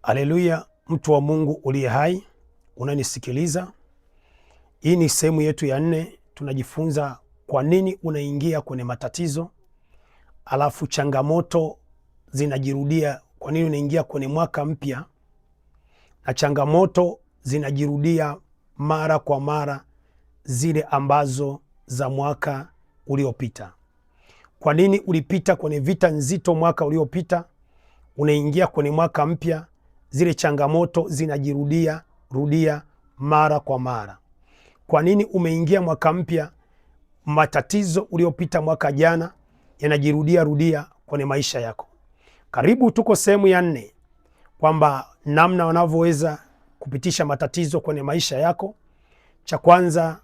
Haleluya, mtu wa Mungu uliye hai, unanisikiliza. Hii ni sehemu yetu ya 4. Tunajifunza kwa nini unaingia kwenye matatizo, alafu changamoto zinajirudia. Kwa nini unaingia kwenye mwaka mpya na changamoto zinajirudia mara kwa mara, zile ambazo za mwaka uliopita. Kwa nini ulipita kwenye vita nzito mwaka uliopita, unaingia kwenye mwaka mpya, zile changamoto zinajirudia mara kwa mara. Kwa nini umeingia mwaka mpya, matatizo uliopita mwaka jana yanajirudia kwenye maisha yako. Karibu, tuko sehemu ya 4, kwamba namna wanavyoweza kupitisha matatizo kwenye maisha yako. Cha kwanza,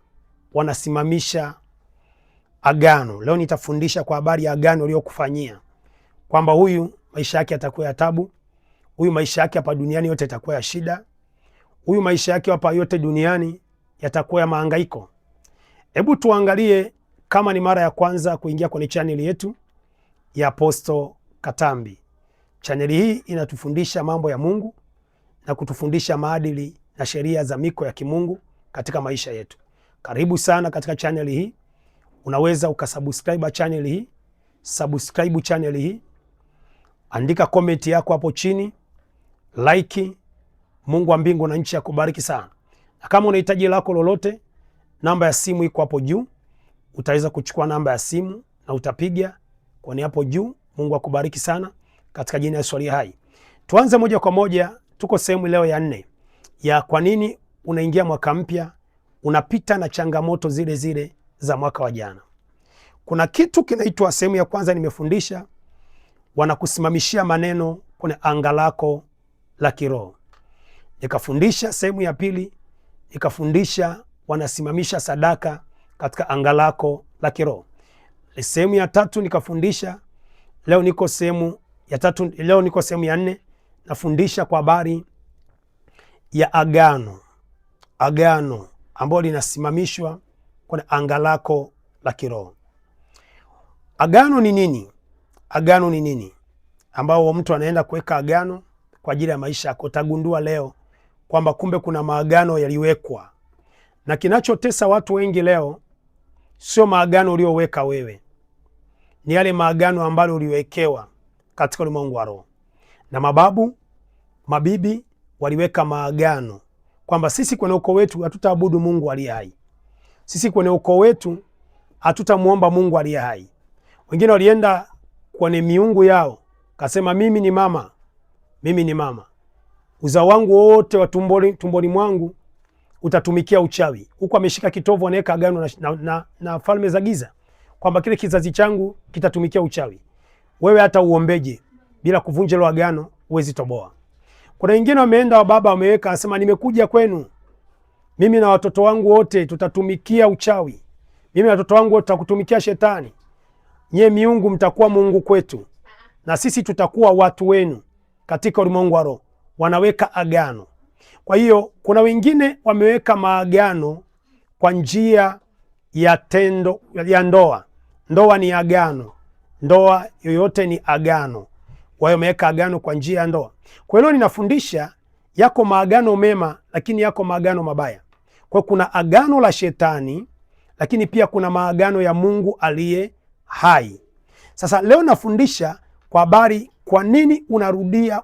wanasimamisha agano. Leo nitafundisha kwa habari ya agano uliyokufanyia, kwamba huyu maisha yake yatakuwa ya tabu, huyu maisha yake hapa duniani yote yatakuwa ya shida, huyu maisha yake hapa yote duniani yatakuwa ya mahangaiko. Hebu tuangalie, kama ni mara ya kwanza kuingia kwenye chaneli yetu ya Apostle Katambi. Chaneli hii inatufundisha mambo ya Mungu na kutufundisha maadili na sheria za miko ya kimungu katika maisha yetu. Karibu sana katika chaneli hii. Unaweza ukasubscribe chaneli hii, subscribe chaneli hii, andika comment yako hapo chini, like. Mungu wa mbingu na nchi akubariki sana. Na kama unahitaji lako lolote, namba ya simu iko hapo juu. Utaweza kuchukua namba ya simu na utapiga kwa hapo juu. Mungu akubariki sana katika jina la Yesu aliye hai. Tuanze moja kwa moja, tuko sehemu leo ya 4 ya kwa nini unaingia mwaka mpya unapita na changamoto zile zile za mwaka wa jana. Kuna kitu kinaitwa, sehemu ya kwanza nimefundisha, wanakusimamishia maneno kwenye anga lako la kiroho. Nikafundisha sehemu ya pili, nikafundisha wanasimamisha sadaka katika anga lako la kiroho. Sehemu ya 3 nikafundisha. Leo niko sehemu ya 3, leo niko sehemu ya 4, nafundisha kwa habari ya agano ambalo linasimamishwa kwenye anga lako la kiroho. Agano ni nini? Agano ni nini ambao mtu anaenda kuweka agano kwa ajili ya maisha yako? Utagundua leo kwamba kumbe kuna maagano yaliwekwa, na kinachotesa watu wengi leo sio maagano ulioweka wewe, ni yale maagano ambayo uliwekewa katika ulimwengu wa roho. Na mababu mabibi waliweka maagano kwamba sisi kwenye ukoo wetu hatutaabudu Mungu aliye hai, sisi kwenye ukoo wetu hatutamuomba Mungu aliye hai. Wengine walienda kwenye miungu yao, kasema mimi ni mama, uzao wangu wote wa tumboni mwangu utatumikia uchawi. Huko ameshika kitovu, anaweka agano na falme za giza kwamba kile kizazi changu kitatumikia uchawi. Wewe hata uombeje bila kuvunja hilo agano huwezi toboa. Kuna wengine wameenda, baba wameweka, anasema nimekuja kwenu, mimi na watoto wangu wote tutatumikia uchawi, mimi na watoto wangu wote tutakutumikia shetani, nyie miungu mtakuwa Mungu kwetu na sisi tutakuwa watu wenu katika ulimwengu wa roho. Wanaweka agano. Kwa hiyo kuna wengine wameweka maagano kwa njia ya tendo ya ndoa. Ndoa ni agano, ndoa yoyote ni agano. Kwa hiyo wameweka agano kwa njia ya ndoa. Kwa hiyo ninafundisha, yako maagano mema, lakini yako maagano mabaya. Kwa hiyo kuna agano la shetani, lakini pia kuna maagano ya Mungu aliye hai. Sasa leo nafundisha kwa habari kwa nini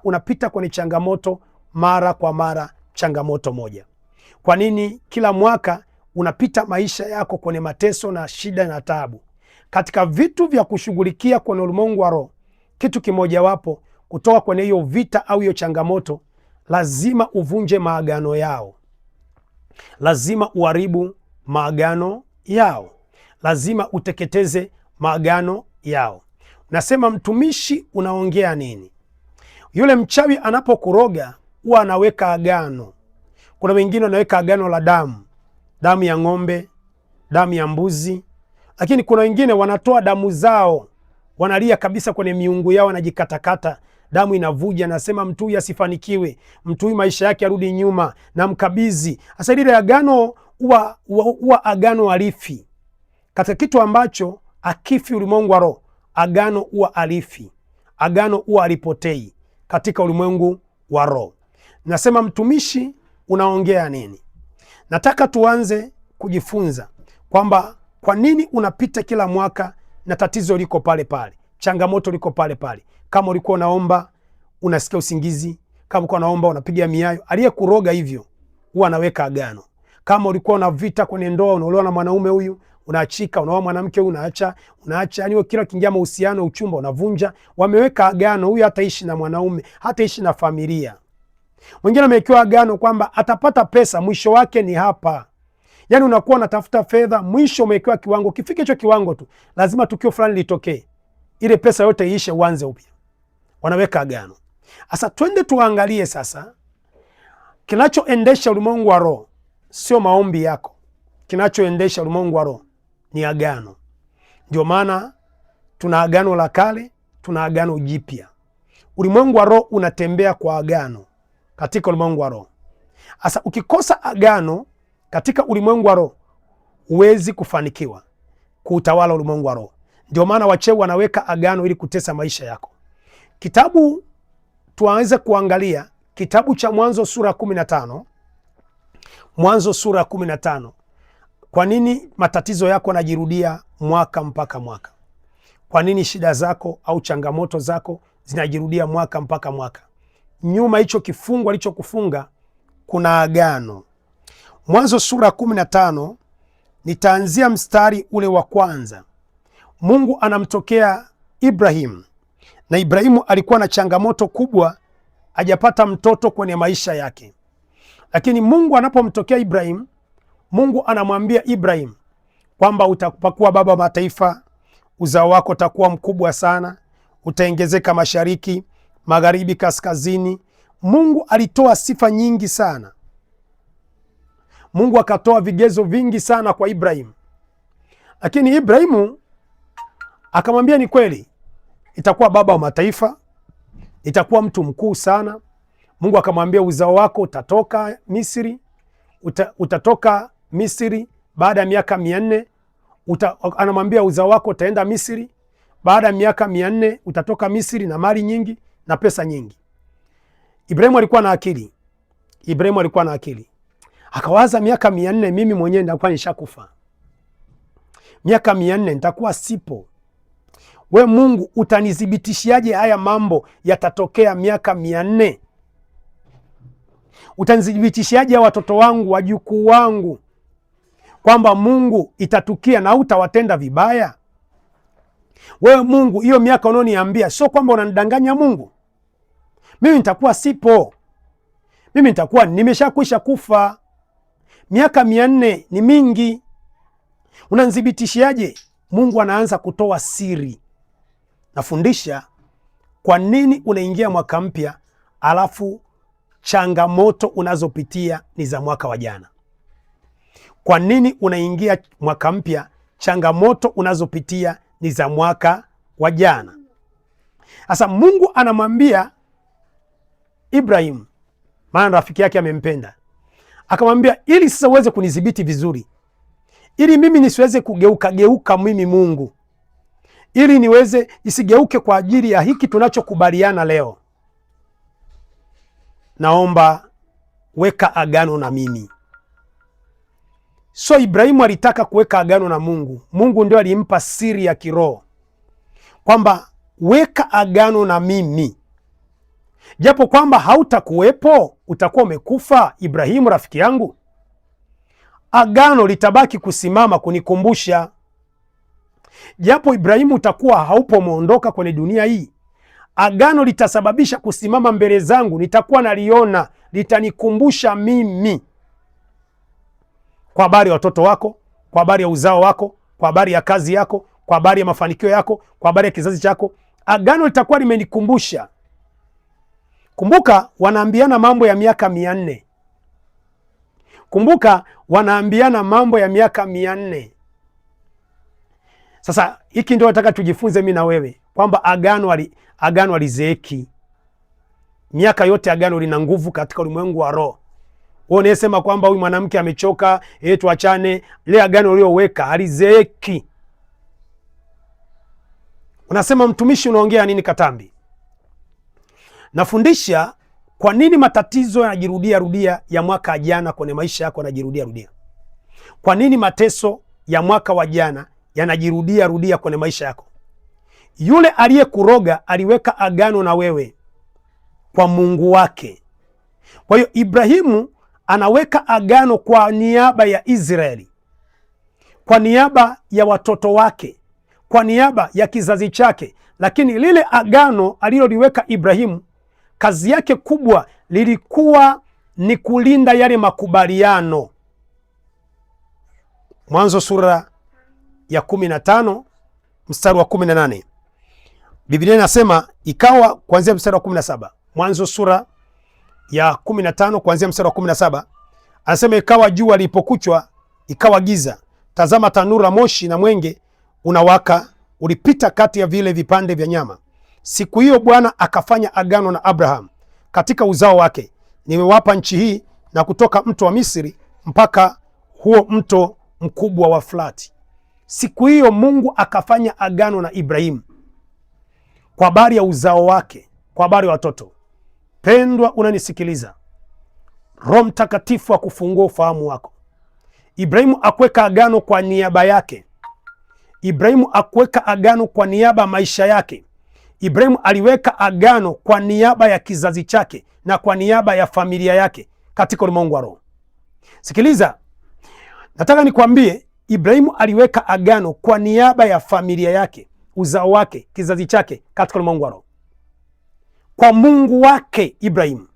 unapita kwenye changamoto mara kwa mara, changamoto moja. Kwa nini kila mwaka unapita maisha yako kwenye mateso na shida na taabu? Katika vitu vya kushughulikia kwenye ulimwengu wa roho, kitu kimojawapo kutoka kwenye hiyo vita au hiyo changamoto, lazima uvunje maagano yao, lazima uharibu maagano yao, lazima uteketeze maagano yao. Nasema, mtumishi, unaongea nini? Yule mchawi anapokuroga huwa anaweka agano. Kuna wengine wanaweka agano la damu ya ng'ombe, damu ya mbuzi, lakini kuna wengine wanatoa damu zao, wanalia kabisa kwenye miungu yao, wanajikatakata, damu inavuja, nasema mtu huyu asifanikiwe, mtu huyu maisha yake arudi nyuma, na mkabizi. Sasa ile agano huwa agano alifi katika kitu ambacho akifi ulimwengu wa roho. Agano huwa alifi, agano huwa alipotei katika ulimwengu wa roho. Nasema mtumishi, unaongea nini? Nataka tuanze kujifunza kwamba kwa nini unapita kila mwaka na tatizo liko pale pale, changamoto liko pale pale. Kama ulikuwa unaomba unasikia usingizi, kama ulikuwa unaomba unapiga miayo, aliyekuroga hivyo huwa anaweka agano. Kama ulikuwa una vita kwenye ndoa, unaolewa na mwanaume huyu unaachika, unaoa mwanamke huyu unaacha, yani kila kiingia mahusiano, uchumba unavunja. Wameweka agano, huyu hataishi na mwanaume, hataishi na familia. Mwingine amewekewa agano kwamba atapata pesa, mwisho wake ni hapa. Yani unakuwa unatafuta fedha, mwisho umewekewa kiwango, ukifika hicho kiwango tu lazima tukio fulani litokee, ile pesa yote iishe, uanze upya. Wanaweka agano. Sasa twende tuangalie sasa, kinachoendesha ulimwengu wa roho sio maombi yako. Kinachoendesha ulimwengu wa roho ni agano. Ndio maana tuna agano la kale, tuna agano jipya. Ulimwengu wa roho unatembea kwa agano katika ulimwengu wa roho. Sasa ukikosa agano katika ulimwengu wa roho, huwezi kufanikiwa kuutawala ulimwengu wa roho. Ndio maana wachawi wanaweka agano ili kutesa maisha yako. Kitabu tuanze kuangalia kitabu cha Mwanzo sura 15. Mwanzo sura 15. Kwa nini matatizo yako yanajirudia mwaka mpaka mwaka? Kwa nini shida zako au changamoto zako zinajirudia mwaka mpaka mwaka? Nyuma hicho kifungo alichokufunga kuna agano. Mwanzo sura 15, nitaanzia mstari ule wa kwanza. Mungu anamtokea Ibrahim, na Ibrahimu alikuwa na changamoto kubwa, hajapata mtoto kwenye maisha yake. Lakini Mungu anapomtokea Ibrahim, Mungu anamwambia Ibrahim kwamba utakuwa baba mataifa, uzao wako utakuwa mkubwa sana, utaongezeka mashariki, magharibi, kaskazini. Mungu alitoa sifa nyingi sana. Mungu akatoa vigezo vingi sana kwa Ibrahim. Lakini Ibrahimu akamwambia ni kweli, itakuwa baba wa mataifa, itakuwa mtu mkuu sana. Mungu akamwambia uzao wako utatoka Misri, utatoka Misri baada ya miaka 400. Anamwambia uzao wako utaenda Misri, baada ya miaka 400 utatoka Misri na mali nyingi na pesa nyingi. Ibrahimu alikuwa na akili. Ibrahimu alikuwa na akili. Akawaza miaka 400 mimi mwenyewe nitakuwa nishakufa. Miaka 400 nitakuwa sipo. We Mungu utanidhibitishiaje haya mambo yatatokea miaka 400? Utanidhibitishiaje watoto wangu, wajukuu wangu, kwamba Mungu itatukia na utawatenda vibaya? Wewe Mungu, hiyo miaka unaoniambia sio kwamba unanidanganya Mungu. Mimi nitakuwa sipo. Mimi nitakuwa nimeshakwisha kufa. Miaka 400 ni mingi. Unanidhibitishiaje? Mungu anaanza kutoa siri. Nafundisha kwa nini unaingia mwaka mpya alafu changamoto unazopitia ni za mwaka wa jana. Kwa nini unaingia mwaka mpya changamoto unazopitia ni za mwaka wa jana? Sasa Mungu anamwambia Ibrahim, maana rafiki yake amempenda, akamwambia ili sasa uweze kunidhibiti vizuri, ili mimi nisiweze kugeuka mimi Mungu, ili niweze isigeuke kwa ajili ya hiki tunachokubaliana leo, naomba weka agano na mimi. So Ibrahimu alitaka kuweka agano na Mungu. Mungu ndio alimpa siri ya kiroho kwamba weka agano na mimi, japo kwamba hautakuwepo, utakuwa umekufa. Ibrahimu rafiki yangu, agano litabaki kusimama kunikumbusha. Japo Ibrahimu utakuwa haupo, umeondoka kwenye dunia hii, agano litasababisha kusimama mbele zangu, nitakuwa naliona, litanikumbusha mimi kwa habari ya watoto wako, kwa habari ya uzao wako, kwa habari ya kazi yako, kwa habari ya mafanikio yako, kwa habari ya kizazi chako. Agano litakuwa limenikumbusha. Kumbuka wanaambiana mambo ya miaka 400. Kumbuka wanaambiana mambo ya miaka 400. Sasa hiki ndio nataka tujifunze mimi na wewe kwamba agano alizeeki. Miaka yote agano lina nguvu katika ulimwengu wa roho. Wewe unasema kwamba huyu mwanamke amechoka, tuachane, ile agano ulioweka alizeeki. Unasema mtumishi, unaongea nini Katambi? Nafundisha Kwa nini matatizo yanajirudia rudia ya mwaka jana kwenye maisha yako yanajirudia rudia? Kwa nini mateso ya mwaka wa jana yanajirudia rudia kwenye maisha yako? Yule aliyekuroga aliweka agano na wewe kwa Mungu wake. Kwa hiyo Ibrahimu anaweka agano kwa niaba ya Israeli, kwa niaba ya watoto wake, kwa niaba ya kizazi chake. Lakini lile agano aliloliweka Ibrahimu, kazi yake kubwa lilikuwa ni kulinda yale makubaliano. Mwanzo sura ya 15 mstari wa 18, Biblia inasema ikawa kuanzia mstari wa 17. Mwanzo sura ya 15 kuanzia mstari wa 17 anasema, ikawa jua lilipokuchwa ikawa giza, tazama tanuru la moshi na mwenge unawaka ulipita kati ya vile vipande vya nyama. Siku hiyo Bwana akafanya agano na Abraham katika uzao wake, nimewapa nchi hii na kutoka mto wa Misri mpaka huo mto mkubwa wa Frati. Siku hiyo Mungu akafanya agano na Ibrahimu kwa habari ya uzao wake, kwa habari ya watoto. Pendwa, unanisikiliza, Roho Mtakatifu akufungua ufahamu wako. Ibrahimu akuweka agano kwa niaba yake. Ibrahimu akuweka agano kwa niaba ya maisha yake. Ibrahimu aliweka agano kwa niaba ya kizazi chake na kwa niaba ya familia yake katika ulimwengu wa roho. Sikiliza, nataka nikwambie, Ibrahimu aliweka agano kwa niaba ya familia yake, uzao wake, kizazi chake katika ulimwengu wa roho, kwa Mungu wake. Ibrahimu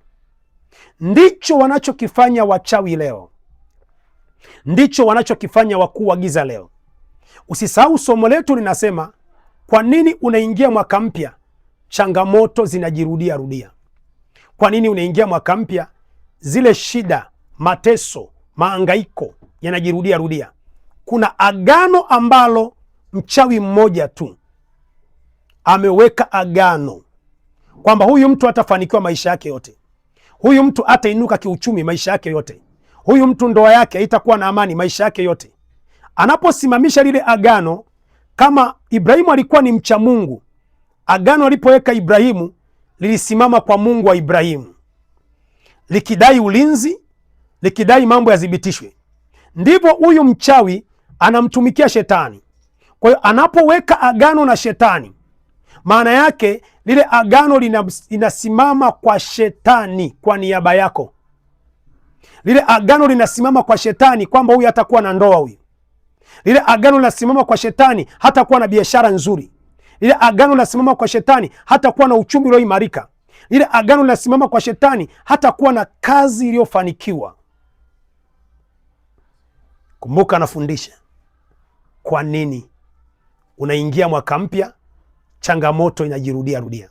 ndicho wanachokifanya wachawi leo, ndicho wanachokifanya wakuu wa giza leo. Usisahau somo letu linasema, kwa nini unaingia mwaka mpya changamoto zinajirudia rudia? Kwa nini unaingia mwaka mpya zile shida, mateso, maangaiko yanajirudia rudia? Kuna agano ambalo mchawi mmoja tu ameweka agano kwamba huyu mtu hatafanikiwa maisha yake yote, huyu mtu hatainuka kiuchumi maisha yake yote, huyu mtu ndoa yake haitakuwa na amani maisha yake yote. Anaposimamisha lile agano, kama Ibrahimu alikuwa ni mcha Mungu, agano alipoweka Ibrahimu lilisimama kwa Mungu wa Ibrahimu, likidai ulinzi, likidai mambo yazibitishwe. Ndivyo huyu mchawi anamtumikia shetani. Kwa hiyo anapoweka agano na shetani, maana yake lile agano linasimama kwa shetani kwa niaba yako. Lile agano linasimama kwa shetani kwamba huyu hatakuwa na ndoa, huyu. Lile agano linasimama kwa shetani hatakuwa na biashara nzuri. Lile agano linasimama kwa shetani hatakuwa na uchumi ulioimarika. Lile agano linasimama kwa shetani hatakuwa na kazi iliyofanikiwa. Kumbuka nafundisha, kwa nini unaingia mwaka mpya changamoto inajirudia rudia?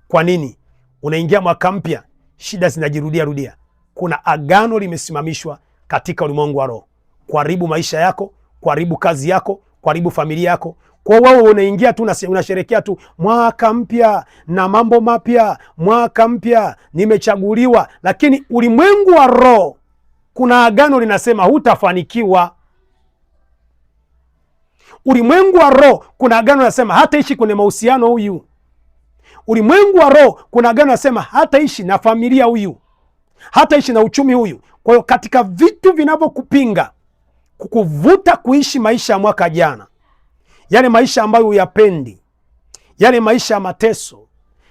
Kwa nini unaingia mwaka mpya shida zinajirudia rudia? Kuna agano limesimamishwa katika ulimwengu wa roho, kuharibu maisha yako, kuharibu kazi yako, kuharibu familia yako. Kwa wewe unaingia tu unasherekea tu mwaka mpya na mambo mapya, mwaka mpya nimechaguliwa, lakini ulimwengu wa roho kuna agano linasema hutafanikiwa. Ulimwengu wa roho kuna agano linasema hataishi kwenye mahusiano huyu. Ulimwengu wa roho kuna agano linasema hataishi na familia huyu, hataishi na uchumi huyu. Kwa hiyo katika vitu vinavyokupinga kukuvuta kuishi maisha ya mwaka jana, yale maisha ambayo huyapendi, yale maisha ya mateso,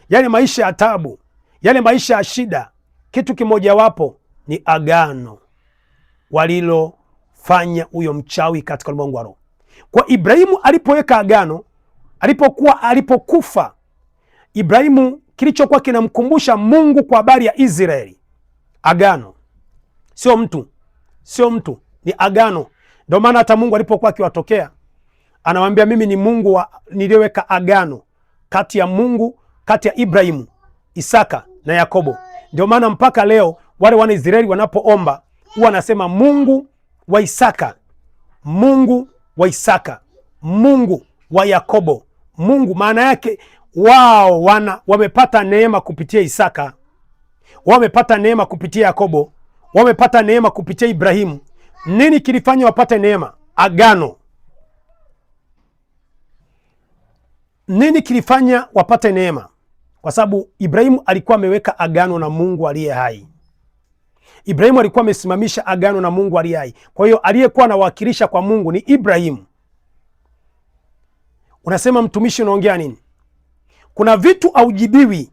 yale maisha ya tabu, yale maisha ya shida, kitu kimojawapo ni agano walilofanya huyo mchawi katika ulimwengu wa roho. Kwa Ibrahimu alipoweka agano, alipokufa Ibrahimu, kilichokuwa kinamkumbusha Mungu kwa habari ya Israeli, agano, sio mtu, sio mtu, ni agano. Ndio maana hata Mungu alipokuwa akiwatokea anawaambia, mimi ni Mungu niliyeweka agano kati ya Ibrahimu, Isaka na Yakobo. Ndio maana mpaka leo wale wana Israeli wanapoomba huwa wanasema Mungu wa Isaka, Mungu wa Isaka, Mungu wa Yakobo. Mungu maana yake wao wamepata neema kupitia Isaka, wamepata neema kupitia Yakobo, wamepata neema kupitia Ibrahimu. Nini kilifanya wapate neema? Agano. Nini kilifanya wapate neema? kwa sababu Ibrahimu alikuwa ameweka agano na Mungu aliye hai. Ibrahimu alikuwa amesimamisha agano na Mungu aliye hai. Kwa hiyo aliyekuwa anawakilisha kwa Mungu ni Ibrahimu. Unasema mtumishi, unaongea nini? Kuna vitu aujibiwi,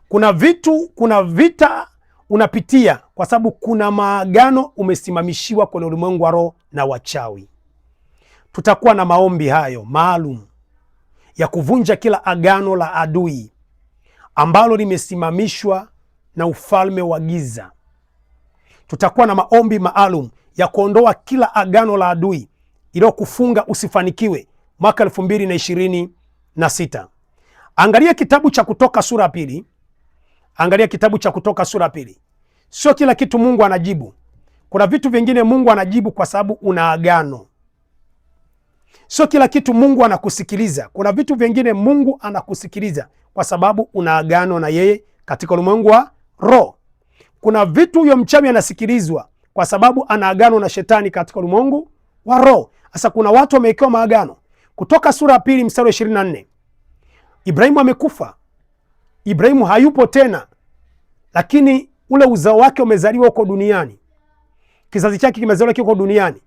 kuna vita unapitia kwa sababu kuna maagano umesimamishiwa kwenye ulimwengu wa roho na wachawi. Tutakuwa na maombi hayo maalum ya kuvunja kila agano la adui ambalo limesimamishwa na ufalme wa giza. Tutakuwa na maombi maalum ya kuondoa kila agano la adui iliyokufunga usifanikiwe mwaka 2026. Angalia kitabu cha Kutoka sura ya pili. Angalia kitabu cha Kutoka sura ya pili. Sio kila kitu Mungu anajibu. Kuna vitu vingine Mungu anajibu kwa sababu una agano. Sio kila kitu Mungu anakusikiliza. Kuna vitu vingine Mungu anakusikiliza kwa sababu una agano na yeye katika ulimwengu wa roho. Kuna vitu huyo mchawi anasikilizwa kwa sababu ana agano na shetani katika ulimwengu wa roho. Sasa kuna watu wamewekewa maagano. Kutoka sura ya pili mstari wa 24. Ibrahimu amekufa. Ibrahimu hayupo tena, lakini ule uzao wake umezaliwa huko duniani. Kizazi chake kimezaliwa huko duniani.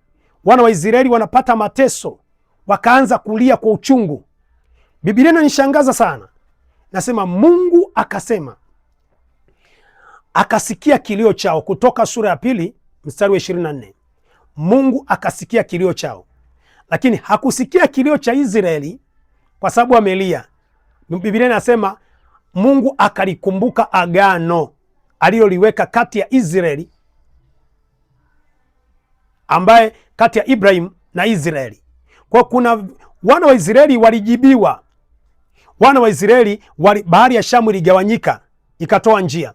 Wana wa Israeli wanapata mateso, wakaanza kulia kwa uchungu. Biblia inanishangaza sana. Nasema Mungu akasema, akasikia kilio chao. Kutoka sura ya pili mstari wa 24. Mungu akasikia kilio chao, lakini hakusikia kilio cha Israeli kwa sababu amelia. Biblia inasema Mungu akalikumbuka agano aliloliweka kati ya Israeli, ambaye kati ya Ibrahim na Israeli. Kwa kuna wana wa Israeli walijibiwa. Wana wa Israeli bahari ya Shamu iligawanyika ikatoa njia.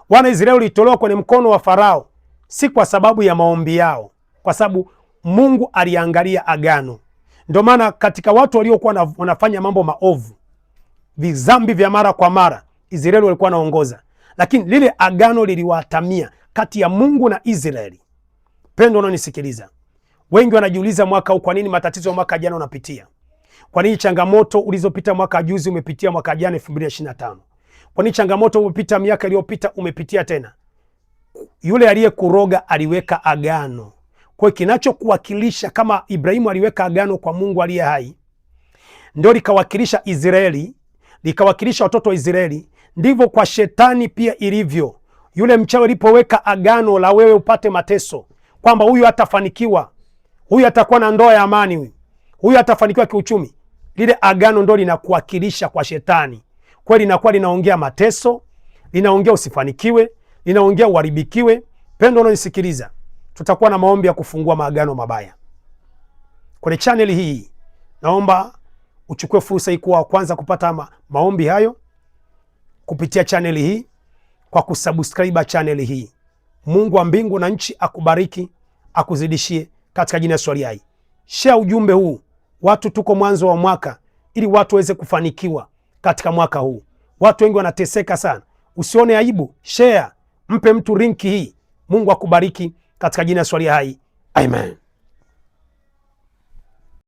Wana wa Israeli walitolewa kwenye mkono wa Farao, si kwa sababu ya maombi yao, kwa sababu Mungu aliangalia agano. Ndio maana katika watu waliokuwa wanafanya mambo maovu, vizambi vya mara kwa mara, Israeli walikuwa wanaongoza, lakini lile agano liliwatamia kati ya Mungu na Israeli. Pendo, unanisikiliza? Wengi wanajiuliza mwaka huu kwa nini matatizo ya mwaka jana unapitia? Kwa nini changamoto ulizopita mwaka juzi umepitia mwaka jana 2025? Kwa nini changamoto umepita miaka iliyopita umepitia tena? Yule aliyekuroga aliweka agano. Kwa hiyo kinachokuwakilisha, kama Ibrahimu aliweka agano kwa Mungu aliye hai, ndio likawakilisha Israeli, likawakilisha watoto wa Israeli, ndivyo kwa shetani pia ilivyo. Yule mchawi alipoweka agano la wewe upate mateso, kwamba huyu hatafanikiwa, huyu atakuwa na ndoa ya amani, huyu atafanikiwa kiuchumi, lile agano ndio linakuwakilisha kwa shetani. Kwa hiyo linakuwa linaongea mateso, linaongea usifanikiwe, linaongea uharibikiwe. Pendo, unanisikiliza? Tutakuwa na maombi ya kufungua maagano mabaya kwenye channel hii. Naomba uchukue fursa hii kuwa kwanza kupata maombi hayo kupitia channel hii kwa kusubscribe channel hii. Mungu wa mbingu na nchi akubariki, akuzidishie katika jina la Yesu aliye hai. Share ujumbe huu. Watu tuko mwanzo wa mwaka, ili watu waweze kufanikiwa katika mwaka huu. Watu wengi wanateseka sana. Usione aibu, share, mpe mtu linki hii. Mungu akubariki katika jina la Yesu aliye hai. Amen.